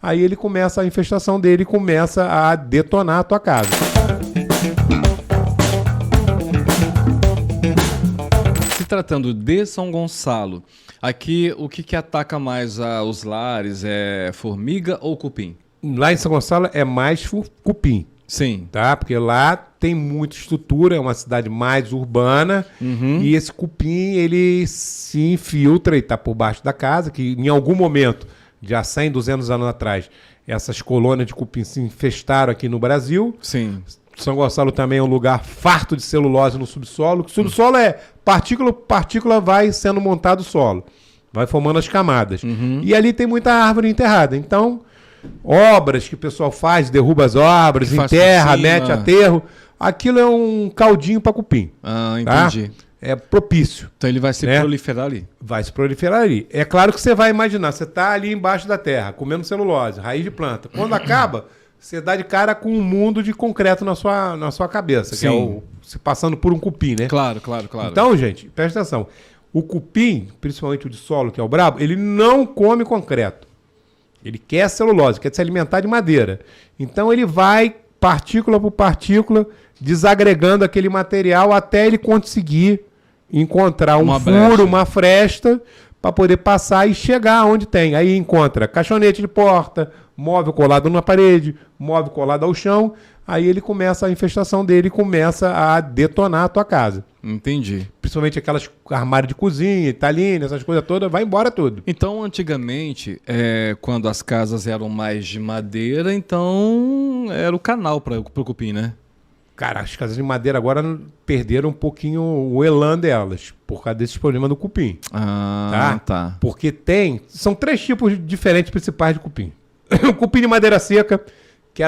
aí ele começa, a infestação dele começa a detonar a tua casa. Se tratando de São Gonçalo, aqui o que ataca mais os lares? É formiga ou cupim? Lá em São Gonçalo é mais cupim. Sim. Tá? Porque lá tem muita estrutura, é uma cidade mais urbana, e esse cupim ele se infiltra e está por baixo da casa, que em algum momento, já 100, 200 anos atrás, essas colônias de cupim se infestaram aqui no Brasil. Sim. São Gonçalo também é um lugar farto de celulose no subsolo. O subsolo é partícula vai sendo montado o solo, vai formando as camadas. E ali tem muita árvore enterrada. Então, obras que o pessoal faz, derruba as obras, enterra, mete aterro. Aquilo é um caldinho para cupim. Ah, entendi. Tá? É propício. Então ele vai se proliferar ali. Vai se proliferar ali. É claro que você vai imaginar, você está ali embaixo da terra, comendo celulose, raiz de planta. Quando acaba, você dá de cara com um mundo de concreto na sua cabeça, que é se passando por um cupim, né? Claro. Então, gente, presta atenção. O cupim, principalmente o de solo, que é o brabo, ele não come concreto. Ele quer celulose, quer se alimentar de madeira. Então ele vai, partícula por partícula, desagregando aquele material até ele conseguir encontrar um furo, uma fresta, para poder passar e chegar onde tem. Aí encontra caixonete de porta, móvel colado na parede, móvel colado ao chão. Aí ele começa, a infestação dele começa a detonar a tua casa. Entendi. Principalmente aquelas armários de cozinha, Italina, essas coisas todas, vai embora tudo. Então, antigamente, quando as casas eram mais de madeira, então era o canal para o cupim, né? Cara, as casas de madeira agora perderam um pouquinho o elan delas, por causa desses problemas do cupim. Ah, tá. Porque são 3 tipos diferentes principais de cupim. O cupim de madeira seca, que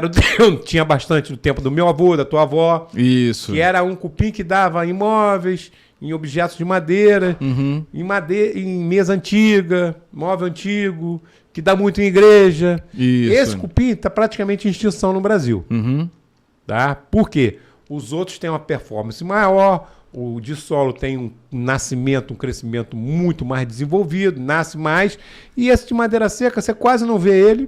tinha bastante no tempo do meu avô, da tua avó. Isso. Que era um cupim que dava em imóveis, em objetos de madeira, em mesa antiga, móvel antigo, que dá muito em igreja. Isso. Esse cupim está praticamente em extinção no Brasil. Tá? Por quê? Os outros têm uma performance maior, o de solo tem um nascimento, um crescimento muito mais desenvolvido, nasce mais, e esse de madeira seca, você quase não vê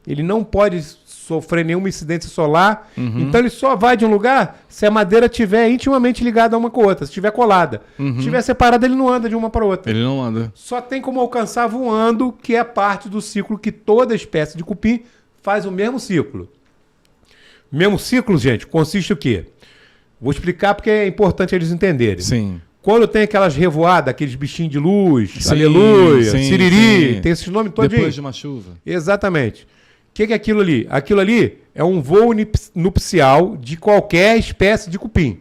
ele não pode sofrer nenhuma incidência solar, então ele só vai de um lugar se a madeira estiver intimamente ligada a uma com a outra, se estiver colada. Se estiver separada, ele não anda de uma para outra. Ele não anda. Só tem como alcançar voando, que é parte do ciclo que toda espécie de cupim faz o mesmo ciclo. O mesmo ciclo, gente, consiste o quê? Vou explicar porque é importante eles entenderem. Sim. Quando tem aquelas revoadas, aqueles bichinhos de luz, aleluia, siriri, tem esses nomes todos. Depois de uma chuva. Exatamente. O que é aquilo ali? Aquilo ali é um voo nupcial de qualquer espécie de cupim.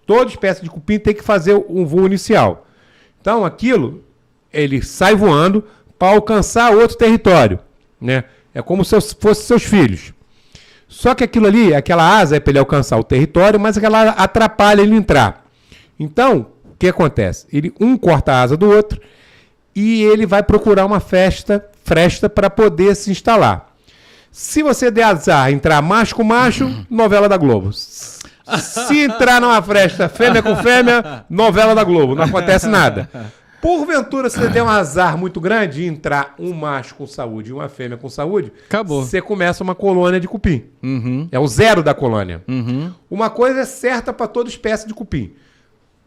Toda espécie de cupim tem que fazer um voo inicial. Então, aquilo, ele sai voando para alcançar outro território, né? É como se fossem seus filhos. Só que aquilo ali, aquela asa é para ele alcançar o território, mas aquela atrapalha ele entrar. Então, o que acontece? Um corta a asa do outro e ele vai procurar uma fresta para poder se instalar. Se você der azar, entrar macho com macho, novela da Globo. Se entrar numa fresta fêmea com fêmea, novela da Globo. Não acontece nada. Porventura, se você der um azar muito grande e entrar um macho com saúde e uma fêmea com saúde, acabou. Você começa uma colônia de cupim. É o zero da colônia. Uma coisa é certa para toda espécie de cupim.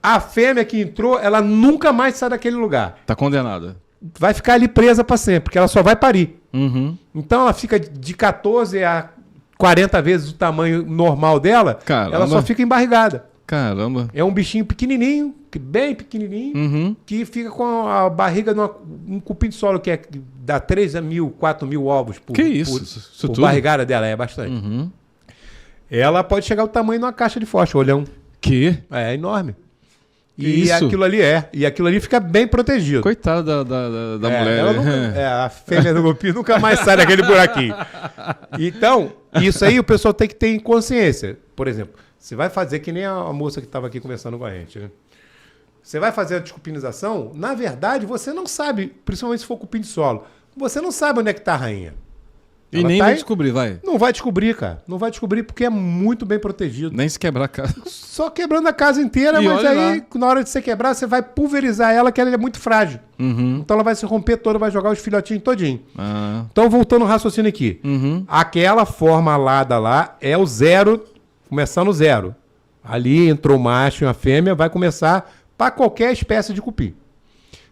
A fêmea que entrou, ela nunca mais sai daquele lugar. Tá condenada. Vai ficar ali presa para sempre, porque ela só vai parir. Então ela fica de 14 a 40 vezes o tamanho normal dela. Caramba. Ela só fica embarrigada. Caramba. É um bichinho pequenininho, bem pequenininho, que fica com a barriga de um cupim de solo que dá 3 mil, 4 mil ovos por, que isso? por barrigada dela. É bastante. Ela pode chegar ao tamanho de uma caixa de fósforo, olhão. Que? É enorme. E aquilo ali fica bem protegido. Coitada da mulher. Ela nunca, a fêmea do cupim nunca mais sai daquele buraquinho. Então, isso aí o pessoal tem que ter em consciência. Por exemplo, você vai fazer que nem a moça que estava aqui conversando com a gente, né? Você vai fazer a descupinização, na verdade, você não sabe, principalmente se for cupim de solo, você não sabe onde é que está a rainha. E Ela nem tá vai aí- descobrir, vai. Não vai descobrir, cara. Não vai descobrir porque é muito bem protegido. Nem se quebrar a casa. Só quebrando a casa inteira, E mas olha aí, lá. na hora de você quebrar, você vai pulverizar ela, que ela é muito frágil. Uhum. Então ela vai se romper toda, vai jogar os filhotinhos todinho. Ah. Então, voltando ao raciocínio aqui. Uhum. Aquela forma alada lá é o zero, começando o zero. Ali entrou o macho e a fêmea, vai começar para qualquer espécie de cupim.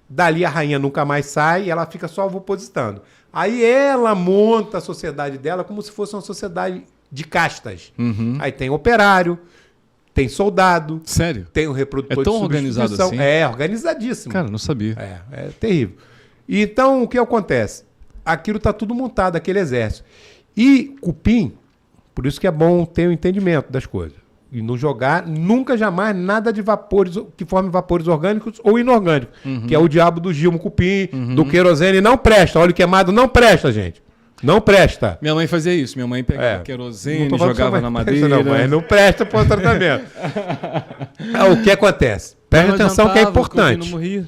Dali a rainha nunca mais sai e ela fica só ovopositando. Aí ela monta a sociedade dela como se fosse uma sociedade de castas. Uhum. Aí tem operário, tem soldado, Sério? tem o reprodutor É tão de organizado substituição. assim? É, organizadíssimo. Cara, não sabia. É terrível. E então, o que acontece? Aquilo tá tudo montado, aquele exército. E cupim, por isso que é bom ter o entendimento das coisas. E não jogar nunca, jamais, nada de vapores, que forme vapores orgânicos ou inorgânicos. Que é o diabo do Gilmo cupim, do querosene, não presta. Óleo queimado não presta, gente. Não presta. Minha mãe fazia isso. Minha mãe pegava Não querosene, tô falando que jogava sua na mãe presta, madeira. Não, mãe, não presta para o tratamento. O que acontece? Presta Ela atenção que é jantava, o cupim importante. não morria.